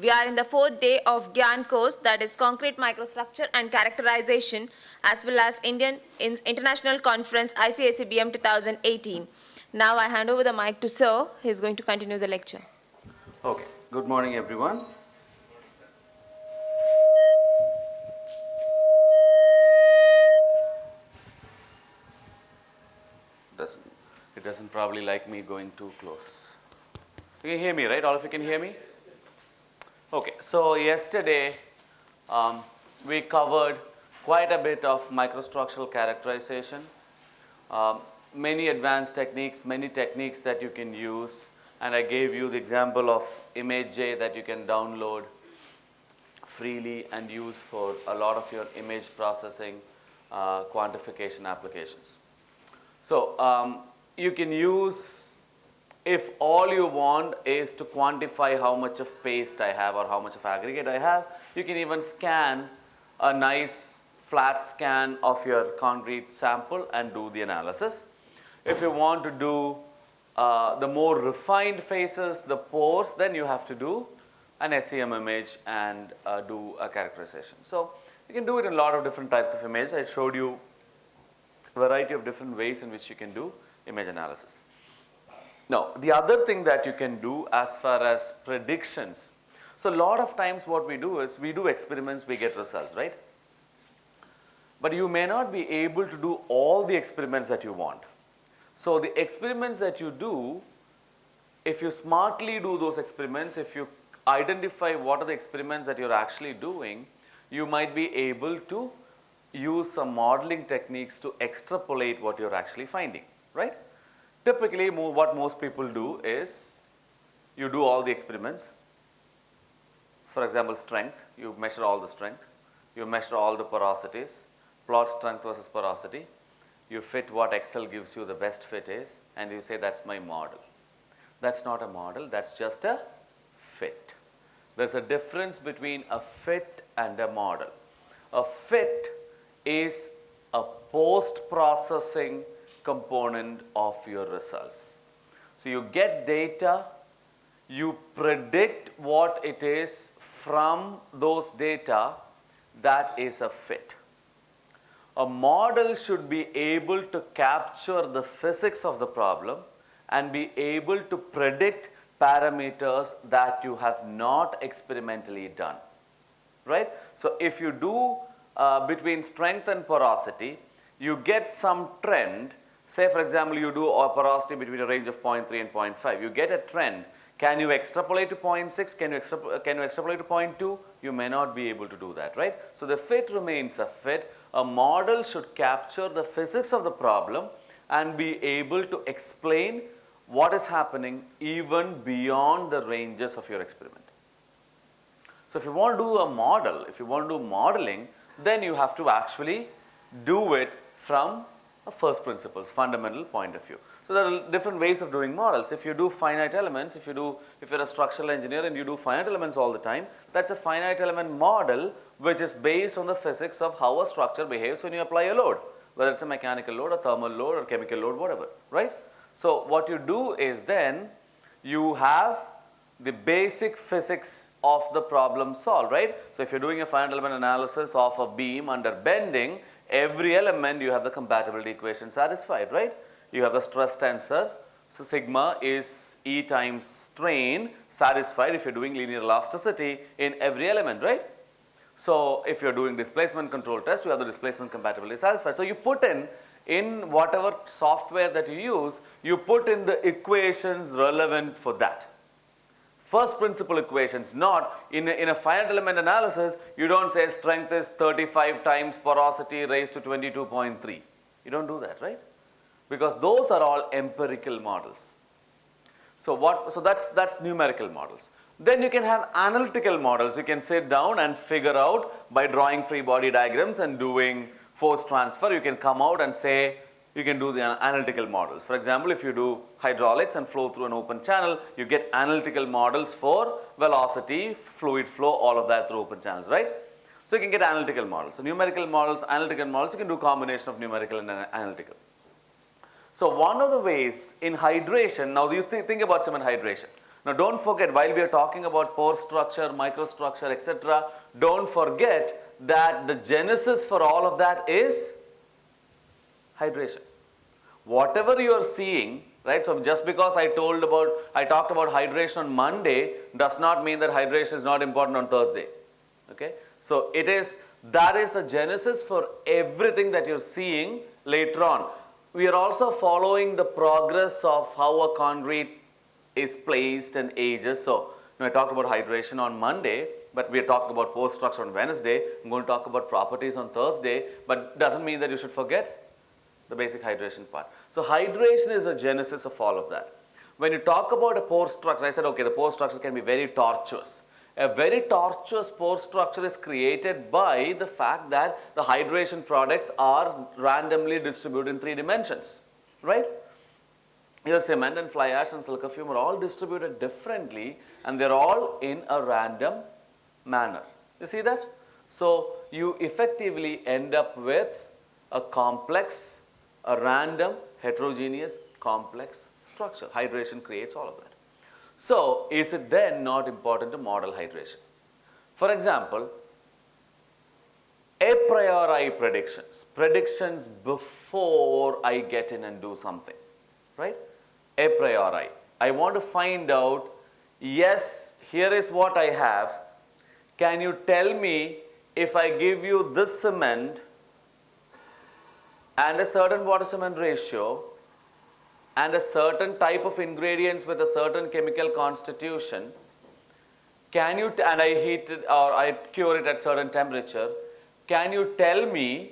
We are in the 4th day of Gyan course, that is concrete microstructure and characterization, as well as International Conference ICACBM 2018. Now I hand over the mic to Sir. He is going to continue the lecture. Okay. Good morning, everyone. It doesn't probably like me going too close. You can hear me, right? All of you can hear me? Okay. So yesterday we covered quite a bit of microstructural characterization. Many advanced techniques, many techniques that you can use, and I gave you the example of ImageJ that you can download freely and use for a lot of your image processing quantification applications. So you can use, if all you want is to quantify how much of paste I have or how much of aggregate I have, you can even scan a nice flat scan of your concrete sample and do the analysis. If you want to do the more refined phases, the pores, then you have to do an SEM image and do a characterization. So you can do it in a lot of different types of images. I showed you a variety of different ways in which you can do image analysis. Now, the other thing that you can do as far as predictions. So a lot of times what we do is we do experiments, we get results, right? But you may not be able to do all the experiments that you want. So the experiments that you do, if you smartly do those experiments, if you identify what are the experiments that you're actually doing, you might be able to use some modeling techniques to extrapolate what you're actually finding, right? Typically, what most people do is you do all the experiments. For example, strength, you measure all the strength, you measure all the porosities, plot strength versus porosity, you fit what Excel gives you the best fit is, and you say that's my model. That's not a model, that's just a fit. There's a difference between a fit and a model. A fit is a post-processing component of your results. So you get data, you predict what it is from those data, that is a fit. A model should be able to capture the physics of the problem and be able to predict parameters that you have not experimentally done, right? So if you do between strength and porosity, you get some trend. Say for example, you do a porosity between a range of 0.3 and 0.5. You get a trend. Can you extrapolate to 0.6? Can you extrapolate to 0.2? You may not be able to do that, right? So the fit remains a fit. A model should capture the physics of the problem and be able to explain what is happening even beyond the ranges of your experiment. So if you want to do a model, if you want to do modeling, then you have to actually do it from a first principles, fundamental point of view. So there are different ways of doing models. If you do finite elements, if you're a structural engineer and you do finite elements all the time, that's a finite element model which is based on the physics of how a structure behaves when you apply a load, whether it's a mechanical load, a thermal load, or chemical load, whatever, right? So what you do is then you have the basic physics of the problem solved, right? So if you're doing a finite element analysis of a beam under bending, every element you have the compatibility equation satisfied, right? You have the stress tensor, so sigma is E times strain satisfied if you're doing linear elasticity in every element, right? So if you're doing displacement control test, you have the displacement compatibility satisfied. So you put in whatever software that you use, you put in the equations relevant for that. First principle equations, not in a finite element analysis, you don't say strength is 35 times porosity raised to 22.3. You don't do that, right? Because those are all empirical models. So that's numerical models. Then you can have analytical models. You can sit down and figure out by drawing free body diagrams and doing force transfer, you can come out and say, you can do the analytical models. For example, if you do hydraulics and flow through an open channel, you get analytical models for velocity, fluid flow, all of that through open channels, right? So you can get analytical models. So numerical models, analytical models, you can do combination of numerical and analytical. So one of the ways in hydration, now you think about cement hydration. Now don't forget, while we are talking about pore structure, microstructure, etc., don't forget that the genesis for all of that is hydration. Whatever you are seeing, right? So just because I talked about hydration on Monday does not mean that hydration is not important on Thursday. Okay? So that is the genesis for everything that you're seeing later on. We are also following the progress of how a concrete is placed and ages. So I talked about hydration on Monday, but we are talking about pore structure on Wednesday. I'm going to talk about properties on Thursday, but doesn't mean that you should forget the basic hydration part. So hydration is the genesis of all of that. When you talk about a pore structure, I said, okay, the pore structure can be very tortuous. A very tortuous pore structure is created by the fact that the hydration products are randomly distributed in 3 dimensions, right? Your cement and fly ash and silica fume are all distributed differently, and they're all in a random manner. You see that? So you effectively end up with a complex, a random, heterogeneous, complex structure. Hydration creates all of that. So is it then not important to model hydration? For example, a priori predictions before I get in and do something, right? A priori. I want to find out, yes, here is what I have. Can you tell me if I give you this cement and a certain water cement ratio and a certain type of ingredients with a certain chemical constitution, and I heat it or I cure it at certain temperature, can you tell me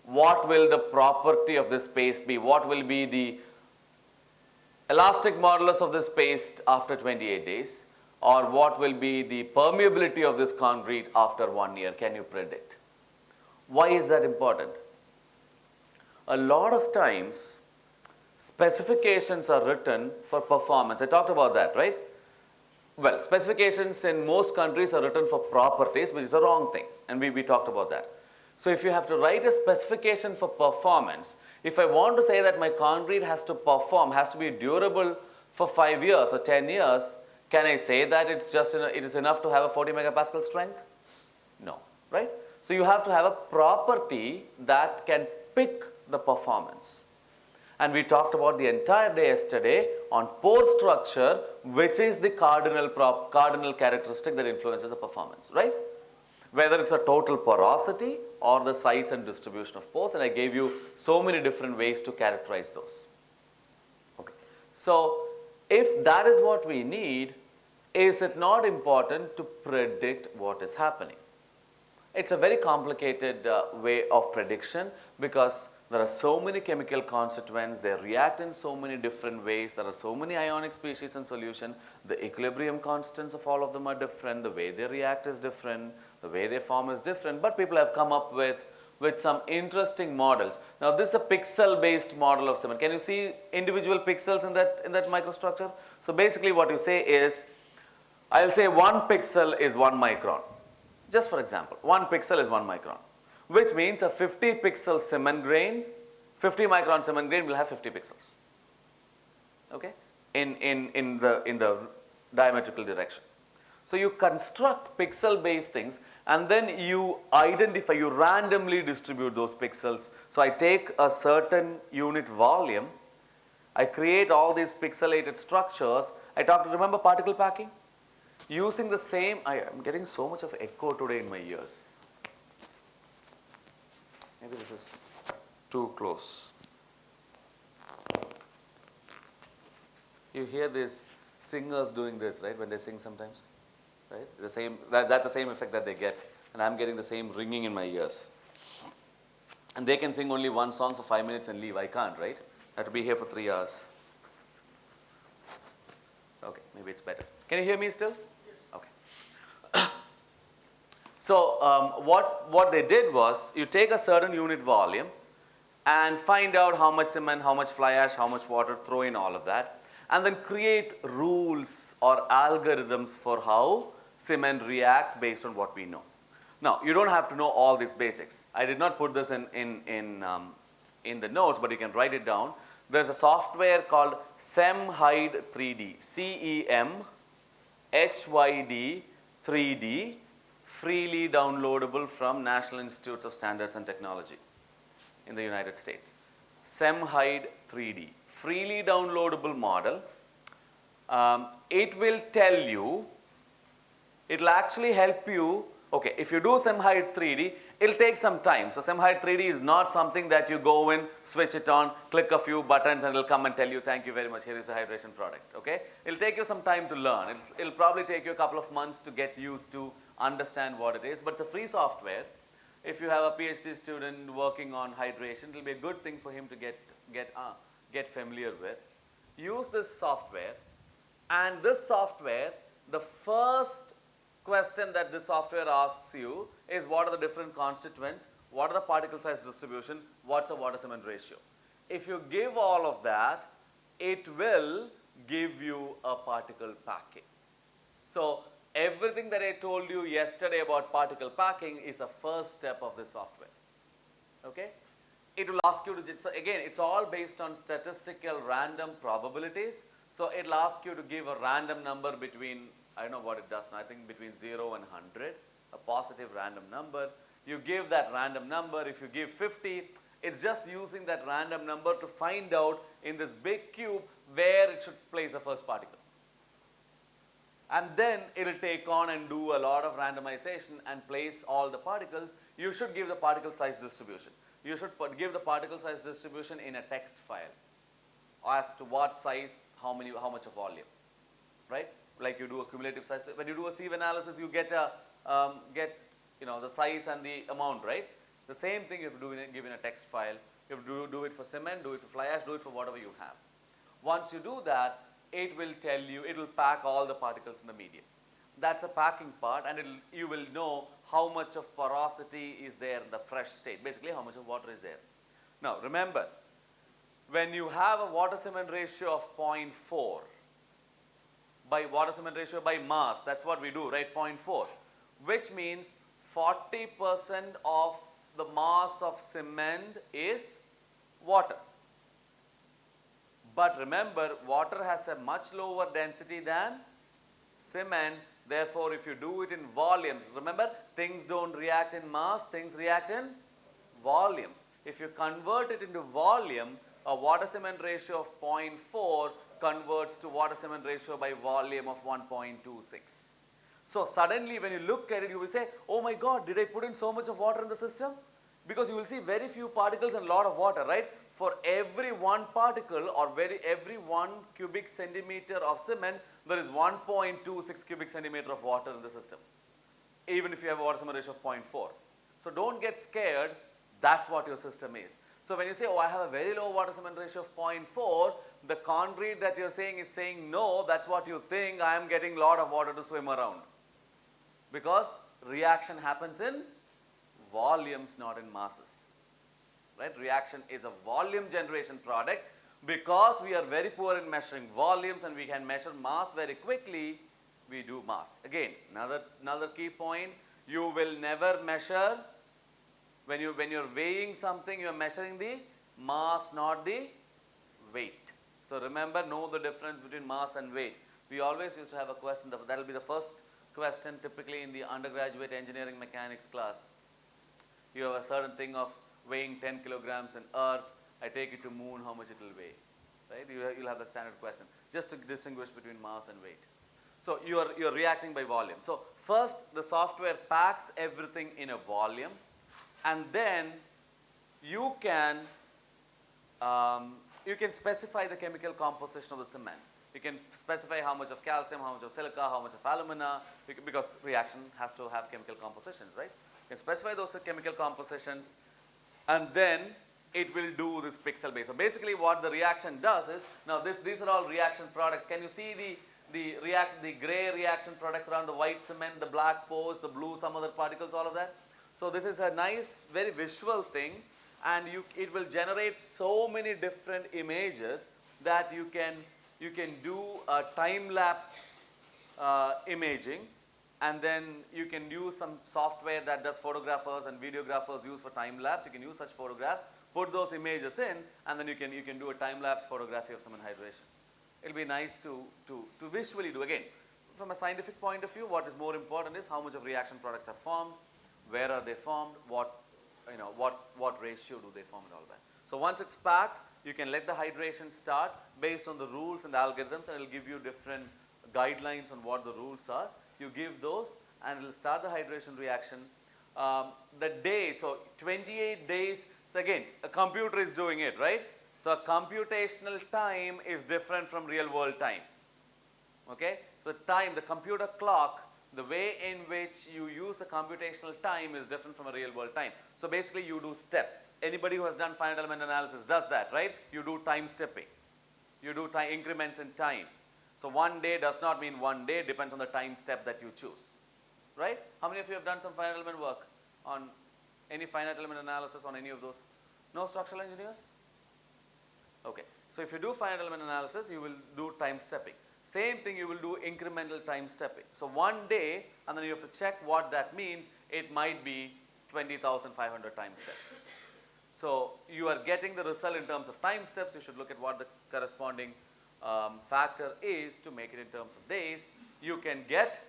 what will the property of this paste be? What will be the elastic modulus of this paste after 28 days? Or what will be the permeability of this concrete after 1 year? Can you predict? Why is that important? A lot of times, specifications are written for performance. I talked about that, right? Well, specifications in most countries are written for properties, which is a wrong thing. And we talked about that. So if you have to write a specification for performance, if I want to say that my concrete has to perform, has to be durable for 5 years or 10 years, can I say that it is enough to have a 40 megapascal strength? No, right? So you have to have a property that can pick the performance. And we talked about the entire day yesterday on pore structure, which is the cardinal characteristic that influences the performance, right? Whether it's the total porosity or the size and distribution of pores, and I gave you so many different ways to characterize those. Okay. So if that is what we need, is it not important to predict what is happening? It's a very complicated way of prediction because there are so many chemical constituents, they react in so many different ways, there are so many ionic species in solution, the equilibrium constants of all of them are different, the way they react is different, the way they form is different, but people have come up with some interesting models. Now this is a pixel based model of cement. Can you see individual pixels in that microstructure? So basically what you say is, I'll say 1 pixel is 1 micron. Just for example, 1 pixel is 1 micron. Which means a 50 pixel cement grain, 50 micron cement grain will have 50 pixels, okay, in the diametrical direction. So you construct pixel based things and then you identify, you randomly distribute those pixels. So I take a certain unit volume, I create all these pixelated structures. Remember particle packing? Using the same, I'm getting so much of echo today in my ears. Maybe this is too close. You hear these singers doing this, right? When they sing sometimes, right? That's the same effect that they get, and I'm getting the same ringing in my ears. And they can sing only one song for 5 minutes and leave. I can't, right? I have to be here for 3 hours. Okay, maybe it's better. Can you hear me still? Yes. Okay. So what they did was, you take a certain unit volume and find out how much cement, how much fly ash, how much water, throw in all of that, and then create rules or algorithms for how cement reacts based on what we know. Now, you don't have to know all these basics. I did not put this in the notes, but you can write it down. There's a software called CEMHIDE 3D, CEM HYD 3D, freely downloadable from National Institutes of Standards and Technology in the United States. SEMHYD 3D, freely downloadable model. It will tell you, it will actually help you. Okay, if you do SEMHYD 3D, it'll take some time. So SEMHYD 3D is not something that you go in, switch it on, click a few buttons and it'll come and tell you, thank you very much, here is a hydration product, okay? It'll take you some time to learn. It'll probably take you a couple of months to get used to understand what it is, but it's a free software. If you have a PhD student working on hydration, it'll be a good thing for him to get familiar with. Use this software, and this software, the first question that this software asks you is what are the different constituents, what are the particle size distribution, what's the water cement ratio. If you give all of that, it will give you a particle packing. So everything that I told you yesterday about particle packing is a first step of this software. Okay? It will ask you to, so again, it's all based on statistical random probabilities. So it'll ask you to give a random number between, I don't know what it does now, I think between 0 and 100, a positive random number. You give that random number. If you give 50, it's just using that random number to find out in this big cube where it should place the first particle. And then it'll take on and do a lot of randomization and place all the particles. You should give the particle size distribution. You should give the particle size distribution in a text file as to what size, how much of volume, right? Like you do a cumulative size. When you do a sieve analysis, you get the size and the amount, right? The same thing you have to give in a text file. You have to do it for cement, do it for fly ash, do it for whatever you have. Once you do that, it will tell you, it will pack all the particles in the medium. That's a packing part, and you will know how much of porosity is there in the fresh state, basically how much of water is there. Now remember, when you have a water cement ratio of 0.4, by water cement ratio by mass, that's what we do, right, 0.4, which means 40% of the mass of cement is water. But remember, water has a much lower density than cement. Therefore, if you do it in volumes, remember, things don't react in mass, things react in volumes. If you convert it into volume, a water cement ratio of 0.4 converts to water cement ratio by volume of 1.26. So suddenly when you look at it, you will say, oh my God, did I put in so much of water in the system? Because you will see very few particles and a lot of water, right? For every one particle or every 1 cubic centimeter of cement, there is 1.26 cubic centimeter of water in the system, even if you have a water cement ratio of 0.4. So don't get scared, that's what your system is. So when you say, oh, I have a very low water cement ratio of 0.4, the concrete that you're saying is saying, no, that's what you think, I am getting a lot of water to swim around. Because reaction happens in volumes, not in masses. Right? Reaction is a volume generation product. Because we are very poor in measuring volumes and we can measure mass very quickly, we do mass. Again, another key point, you will never measure, when you're weighing something, you're measuring the mass, not the weight. So remember, know the difference between mass and weight. We always used to have a question, that will be the first question typically in the undergraduate engineering mechanics class. You have a certain thing of weighing 10 kilograms in earth, I take it to moon, how much it will weigh, right? You'll have the standard question, just to distinguish between mass and weight. So you're reacting by volume. So first, the software packs everything in a volume, and then you can specify the chemical composition of the cement. You can specify how much of calcium, how much of silica, how much of alumina, because reaction has to have chemical compositions, right? You can specify those chemical compositions, and then it will do this pixel base. So basically what the reaction does is, now these are all reaction products. Can you see the gray reaction products around the white cement, the black pores, the blue, some other particles, all of that? So this is a nice, very visual thing, and it will generate so many different images that you can do a time-lapse imaging, and then you can use some software that does photographers and videographers use for time-lapse. You can use such photographs, put those images in, and then you can do a time-lapse photography of cement hydration. It'll be nice to visually do. Again, from a scientific point of view, what is more important is how much of reaction products are formed, where are they formed, what ratio do they form and all that. So once it's packed, you can let the hydration start based on the rules and algorithms, and it will give you different guidelines on what the rules are. You give those and it will start the hydration reaction. The day, so 28 days, so again, a computer is doing it, right? So a computational time is different from real world time. Okay? So time, the computer clock, the way in which you use the computational time is different from a real world time. So basically you do steps. Anybody who has done finite element analysis does that, right? You do time stepping. You do time increments in time. So one day does not mean one day, it depends on the time step that you choose. Right? How many of you have done some finite element work on any finite element analysis on any of those? No structural engineers? Okay. So if you do finite element analysis, you will do time stepping. Same thing, you will do incremental time stepping. So one day, and then you have to check what that means. It might be 20,500 time steps. So you are getting the result in terms of time steps. You should look at what the corresponding factor is to make it in terms of days. You can get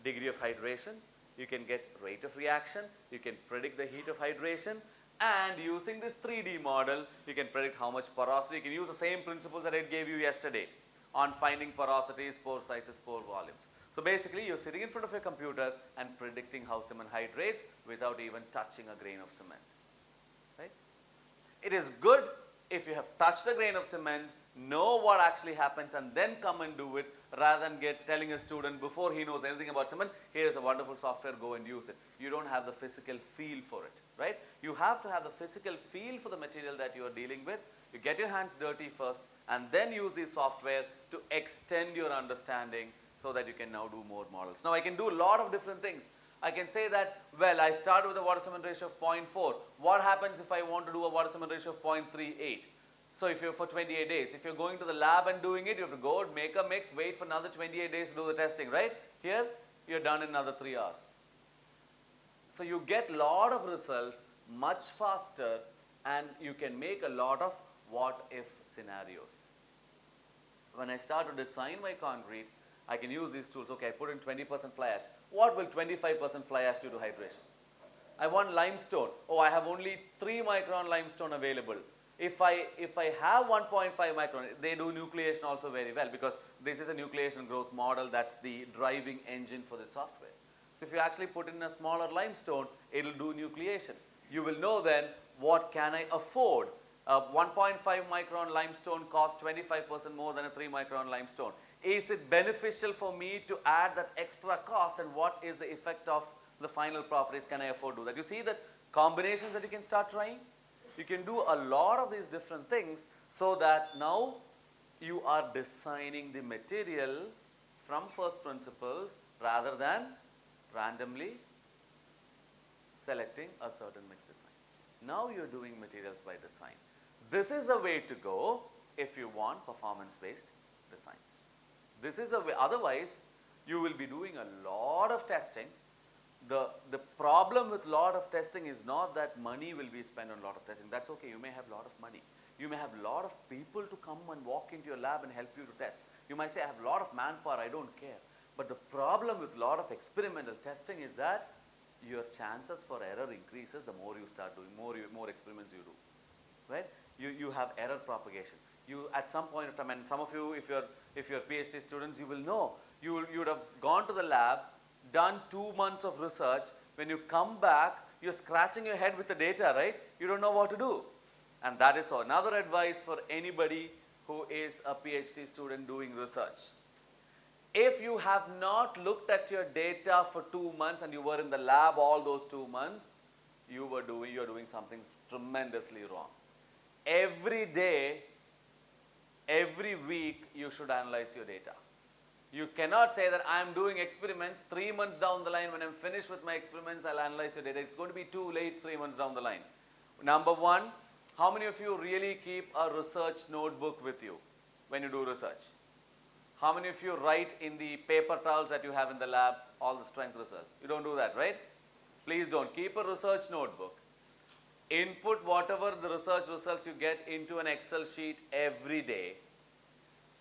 degree of hydration, you can get rate of reaction, you can predict the heat of hydration, and using this 3D model, you can predict how much porosity. You can use the same principles that I gave you yesterday on finding porosities, pore sizes, pore volumes. So basically, you're sitting in front of your computer and predicting how cement hydrates without even touching a grain of cement. Right? It is good if you have touched a grain of cement, know what actually happens, and then come and do it, rather than telling a student before he knows anything about cement, here is a wonderful software, go and use it. You don't have the physical feel for it, right? You have to have the physical feel for the material that you are dealing with. You get your hands dirty first, and then use the software to extend your understanding so that you can now do more models. Now I can do a lot of different things. I can say that, well, I started with a water cement ratio of 0.4. What happens if I want to do a water cement ratio of 0.38? So if you're for 28 days, if you're going to the lab and doing it, you have to go, make a mix, wait for another 28 days to do the testing, right? Here, you're done in another 3 hours. So you get a lot of results much faster, and you can make a lot of what-if scenarios. When I start to design my concrete, I can use these tools. Okay, I put in 20% fly ash. What will 25% fly ash do to hydration? I want limestone. Oh, I have only 3 micron limestone available. If I have 1.5 micron, they do nucleation also very well, because this is a nucleation growth model. That's the driving engine for the software. So if you actually put in a smaller limestone, it will do nucleation. You will know then, what can I afford? 1.5 micron limestone costs 25% more than a 3 micron limestone. Is it beneficial for me to add that extra cost, and what is the effect of the final properties? Can I afford to do that? You see the combinations that you can start trying? You can do a lot of these different things, so that now you are designing the material from first principles rather than randomly selecting a certain mix design. Now you're doing materials by design. This is the way to go if you want performance-based designs. This is the way. Otherwise, you will be doing a lot of testing. The problem with lot of testing is not that money will be spent on a lot of testing. That's okay. You may have a lot of money. You may have a lot of people to come and walk into your lab and help you to test. You might say, I have a lot of manpower, I don't care. But the problem with a lot of experimental testing is that your chances for error increases the more you start doing, more experiments you do, right? You have error propagation. You, at some point of time, and some of you, if you're PhD students, you will know, you would have gone to the lab, done 2 months of research. When you come back, you're scratching your head with the data, right? You don't know what to do. And that is another advice for anybody who is a PhD student doing research. If you have not looked at your data for 2 months and you were in the lab all those 2 months, you're doing something tremendously wrong. Every day, every week, you should analyze your data. You cannot say that I'm doing experiments 3 months down the line. When I'm finished with my experiments, I'll analyze your data. It's going to be too late 3 months down the line. Number one, how many of you really keep a research notebook with you when you do research? How many of you write in the paper towels that you have in the lab all the strength results? You don't do that, right? Please don't. Keep a research notebook. Input whatever the research results you get into an Excel sheet every day.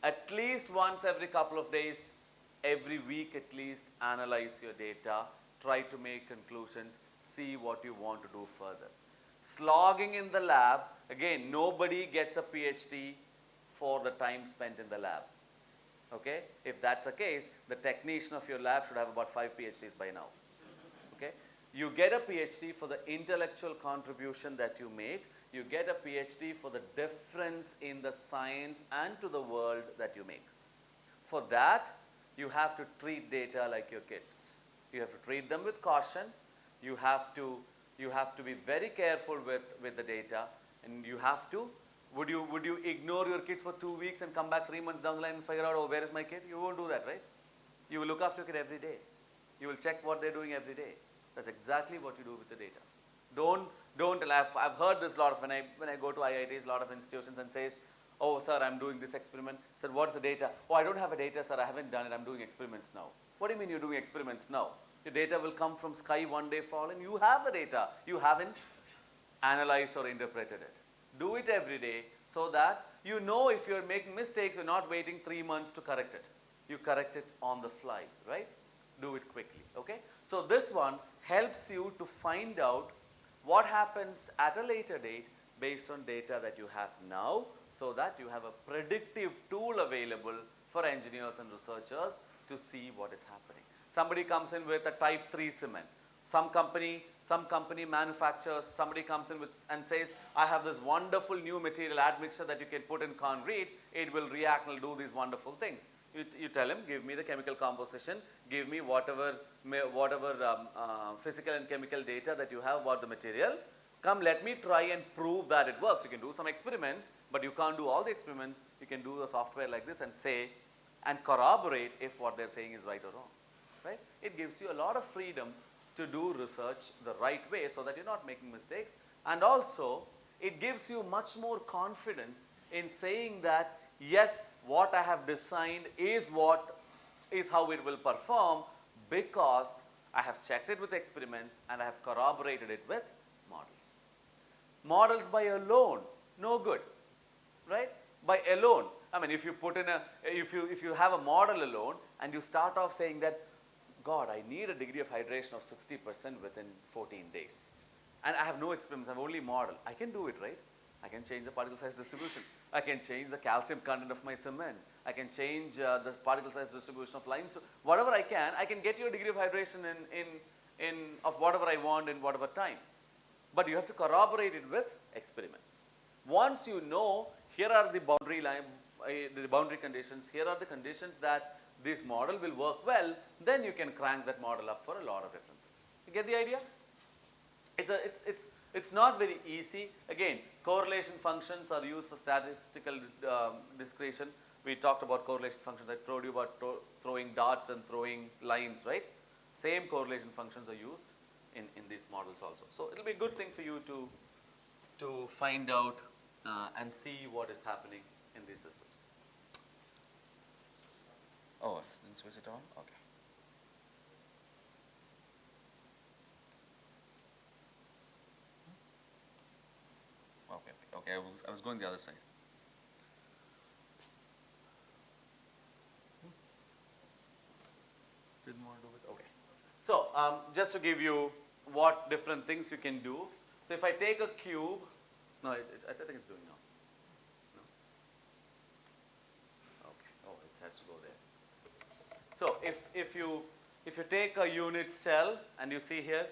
At least once every couple of days, every week at least analyze your data, try to make conclusions, see what you want to do further. Slogging in the lab, again, nobody gets a PhD for the time spent in the lab. Okay? If that's the case, the technician of your lab should have about 5 PhDs by now. Okay? You get a PhD for the intellectual contribution that you make. You get a PhD for the difference in the science and to the world that you make. For that, you have to treat data like your kids. You have to treat them with caution. You have to be very careful with the data, and you have to, would you ignore your kids for 2 weeks and come back 3 months down the line and figure out, oh, where is my kid? You won't do that, right? You will look after your kid every day. You will check what they're doing every day. That's exactly what you do with the data. I've heard this a lot of, when I go to IITs, a lot of institutions and says, oh, sir, I'm doing this experiment. Sir, what's the data? Oh, I don't have a data, sir, I haven't done it, I'm doing experiments now. What do you mean you're doing experiments now? Your data will come from sky one day fall, and you have the data. You haven't analyzed or interpreted it. Do it every day so that you know if you're making mistakes, you're not waiting 3 months to correct it. You correct it on the fly, right? Do it quickly, okay? So this one helps you to find out what happens at a later date based on data that you have now, so that you have a predictive tool available for engineers and researchers to see what is happening. Somebody comes in with a type 3 cement. Some company manufactures, somebody comes in with and says, I have this wonderful new material admixture that you can put in concrete, it will react and will do these wonderful things. You tell him, give me the chemical composition, give me whatever physical and chemical data that you have about the material. Come, let me try and prove that it works. You can do some experiments, but you can't do all the experiments. You can do a software like this and say, and corroborate if what they're saying is right or wrong. Right? It gives you a lot of freedom to do research the right way so that you're not making mistakes. And also, it gives you much more confidence in saying that, yes, what I have designed is how it will perform, because I have checked it with experiments and I have corroborated it with models. Models by alone, no good, right? By alone, I mean, if you put in if you have a model alone and you start off saying that, God, I need a degree of hydration of 60% within 14 days, and I have no experiments, I have only model. I can do it, right? I can change the particle size distribution. I can change the calcium content of my cement. I can change the particle size distribution of lime. So whatever I can get you a degree of hydration of whatever I want in whatever time. But you have to corroborate it with experiments. Once you know, here are the boundary conditions, here are the conditions that this model will work well, then you can crank that model up for a lot of different things. You get the idea? It's not very easy. Again, correlation functions are used for statistical discretion. We talked about correlation functions. I told you about throwing darts and throwing lines, right? Same correlation functions are used in these models also. So it'll be a good thing for you to find out and see what is happening in these systems. Oh, then switch it on? Okay. Okay, I was going the other side. Didn't want to do it? Okay. So, just to give you what different things you can do. So, if I take a cube, no, I think it's doing now. No? Okay, oh, it has to go there. So, if you take a unit cell and you see here,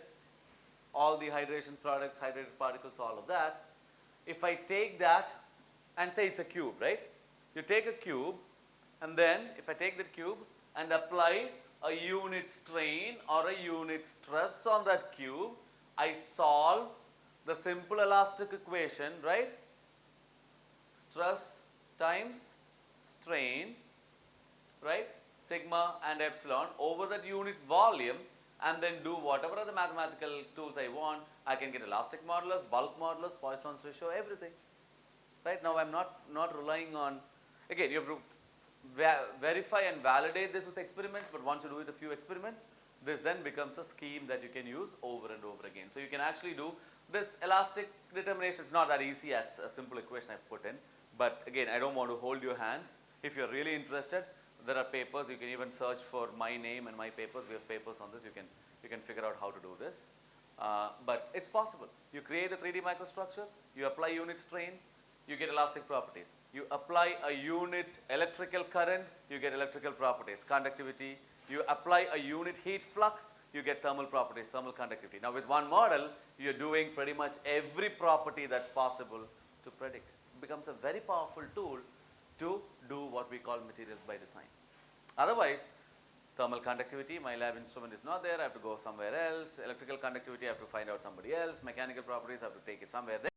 all the hydration products, hydrated particles, all of that. If I take that and say it's a cube, right? You take a cube, and then if I take the cube and apply a unit strain or a unit stress on that cube, I solve the simple elastic equation, right? Stress times strain, right? Sigma and epsilon over that unit volume, and then do whatever other mathematical tools I want. I can get elastic modulus, bulk modulus, Poisson's ratio, everything. Right now, I'm not relying on, again, you have to verify and validate this with experiments, but once you do it a few experiments, this then becomes a scheme that you can use over and over again. So you can actually do this elastic determination. It's not that easy as a simple equation I've put in, but again, I don't want to hold your hands. If you're really interested, there are papers. You can even search for my name and my papers. We have papers on this. You can figure out how to do this. But it's possible. You create a 3D microstructure, you apply unit strain, you get elastic properties. You apply a unit electrical current, you get electrical properties, conductivity. You apply a unit heat flux, you get thermal properties, thermal conductivity. Now with one model, you're doing pretty much every property that's possible to predict. It becomes a very powerful tool to do what we call materials by design. Otherwise, thermal conductivity, my lab instrument is not there, I have to go somewhere else. Electrical conductivity, I have to find out somebody else. Mechanical properties, I have to take it somewhere there.